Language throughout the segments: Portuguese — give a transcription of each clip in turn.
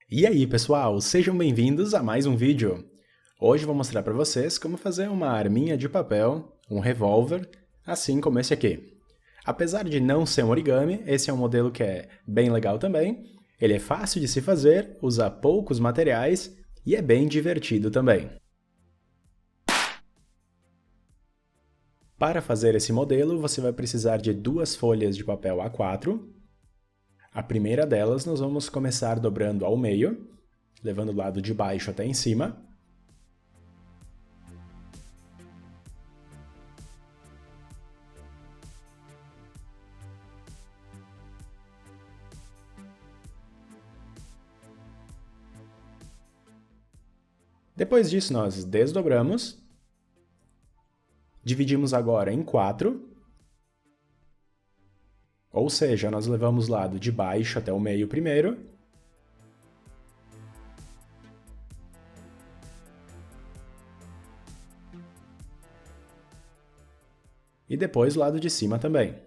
E aí, pessoal, sejam bem-vindos a mais um vídeo. Hoje vou mostrar para vocês como fazer uma arminha de papel, um revólver, assim como esse aqui. Apesar de não ser um origami, esse é um modelo que é bem legal também. Ele é fácil de se fazer, usa poucos materiais e é bem divertido também. Para fazer esse modelo, você vai precisar de duas folhas de papel A4. A primeira delas nós vamos começar dobrando ao meio, levando o lado de baixo até em cima. Depois disso, nós desdobramos, dividimos agora em 4, ou seja, nós levamos o lado de baixo até o meio primeiro, e depois o lado de cima também.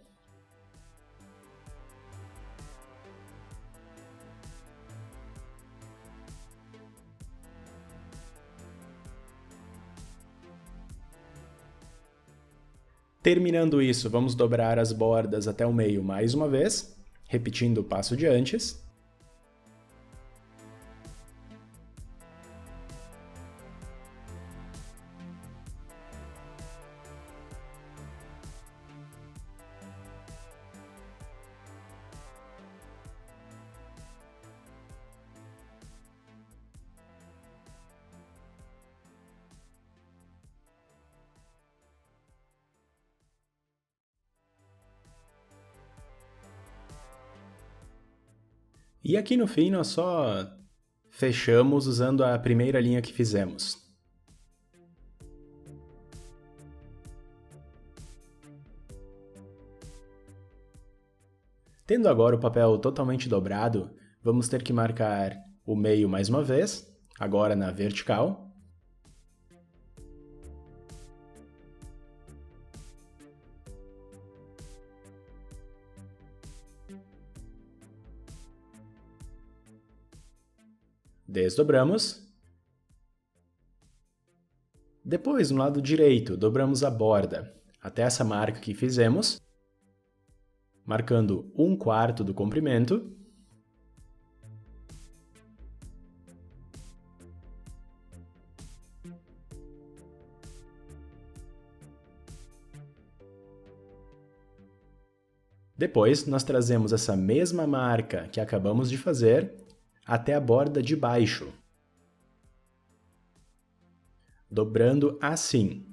Terminando isso, vamos dobrar as bordas até o meio mais uma vez, repetindo o passo de antes. E aqui no fim nós só fechamos usando a primeira linha que fizemos. Tendo agora o papel totalmente dobrado, vamos ter que marcar o meio mais uma vez, agora na vertical. Desdobramos. Depois, no lado direito, dobramos a borda até essa marca que fizemos, marcando 1/4 do comprimento. Depois, nós trazemos essa mesma marca que acabamos de fazer até a borda de baixo, dobrando assim.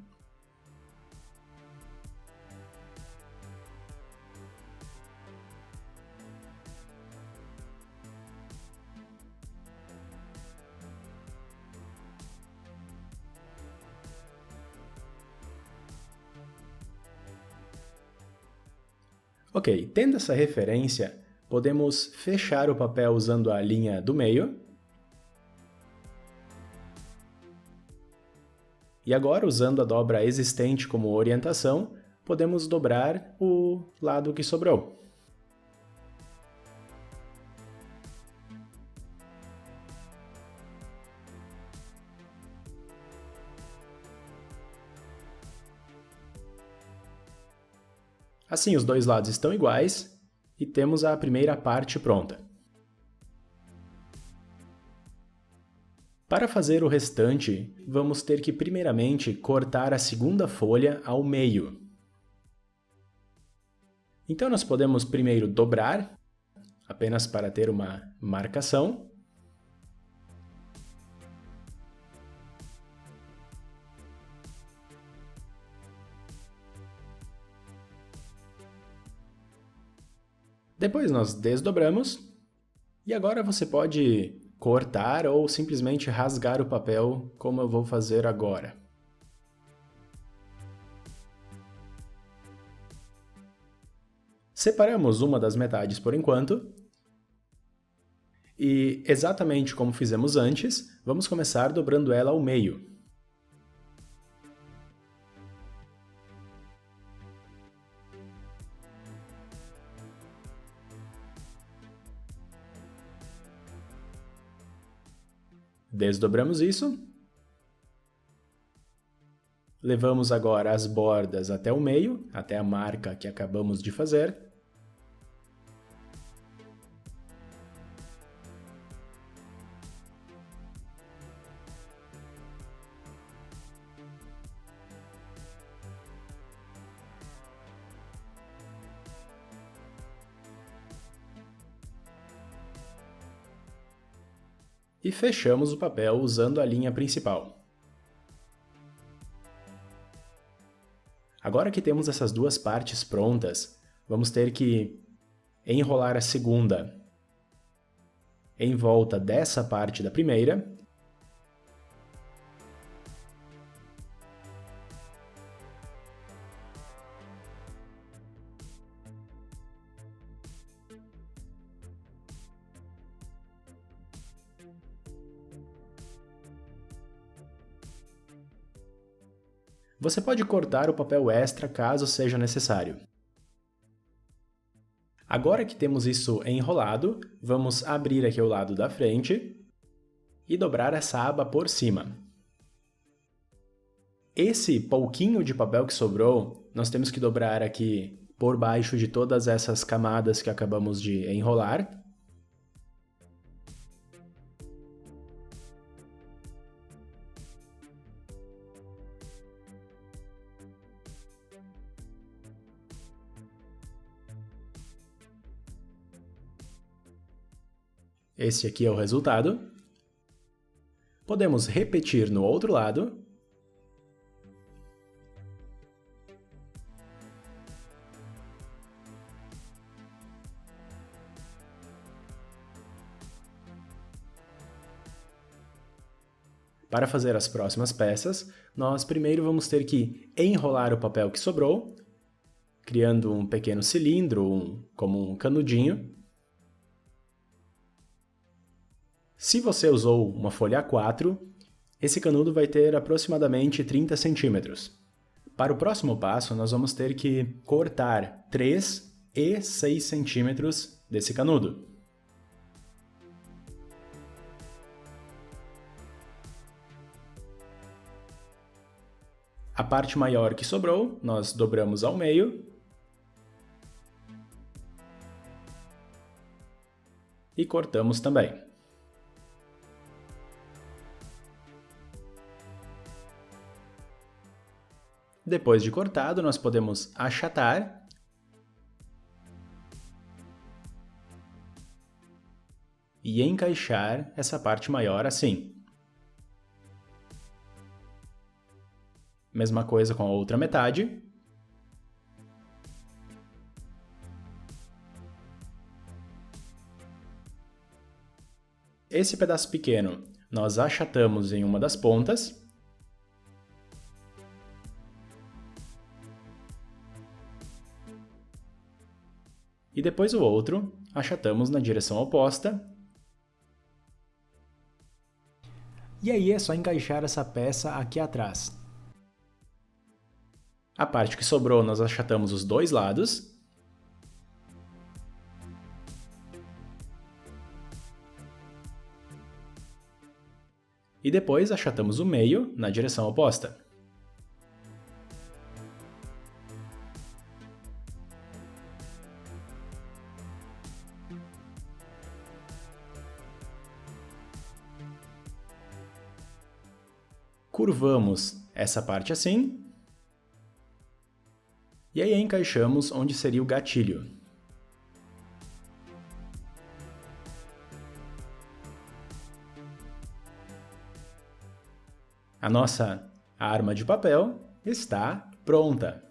Ok, tendo essa referência, podemos fechar o papel usando a linha do meio. E agora, usando a dobra existente como orientação, podemos dobrar o lado que sobrou. Assim, os dois lados estão iguais e temos a primeira parte pronta. Para fazer o restante, vamos ter que primeiramente cortar a segunda folha ao meio. Então nós podemos primeiro dobrar, apenas para ter uma marcação. Depois nós desdobramos, e agora você pode cortar ou simplesmente rasgar o papel, como eu vou fazer agora. Separamos uma das metades por enquanto, e exatamente como fizemos antes, vamos começar dobrando ela ao meio. Desdobramos isso. Levamos agora as bordas até o meio, até a marca que acabamos de fazer. E fechamos o papel usando a linha principal. Agora que temos essas duas partes prontas, vamos ter que enrolar a segunda em volta dessa parte da primeira. Você pode cortar o papel extra caso seja necessário. Agora que temos isso enrolado, vamos abrir aqui o lado da frente e dobrar essa aba por cima. Esse pouquinho de papel que sobrou, nós temos que dobrar aqui por baixo de todas essas camadas que acabamos de enrolar. Esse aqui é o resultado. Podemos repetir no outro lado. Para fazer as próximas peças, nós primeiro vamos ter que enrolar o papel que sobrou, criando um pequeno cilindro, como um canudinho. Se você usou uma folha A4, esse canudo vai ter aproximadamente 30 centímetros. Para o próximo passo, nós vamos ter que cortar 3 e 6 centímetros desse canudo. A parte maior que sobrou, nós dobramos ao meio e cortamos também. Depois de cortado, nós podemos achatar e encaixar essa parte maior assim. Mesma coisa com a outra metade. Esse pedaço pequeno nós achatamos em uma das pontas. E depois o outro achatamos na direção oposta. E aí é só encaixar essa peça aqui atrás. A parte que sobrou nós achatamos os dois lados. E depois achatamos o meio na direção oposta. Curvamos essa parte assim. E aí encaixamos onde seria o gatilho. A nossa arma de papel está pronta.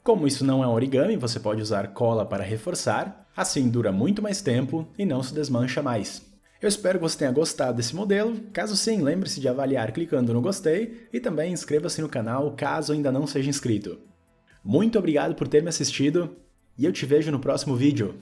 Como isso não é um origami, você pode usar cola para reforçar, assim dura muito mais tempo e não se desmancha mais. Eu espero que você tenha gostado desse modelo. Caso sim, lembre-se de avaliar clicando no gostei e também inscreva-se no canal caso ainda não seja inscrito. Muito obrigado por ter me assistido e eu te vejo no próximo vídeo.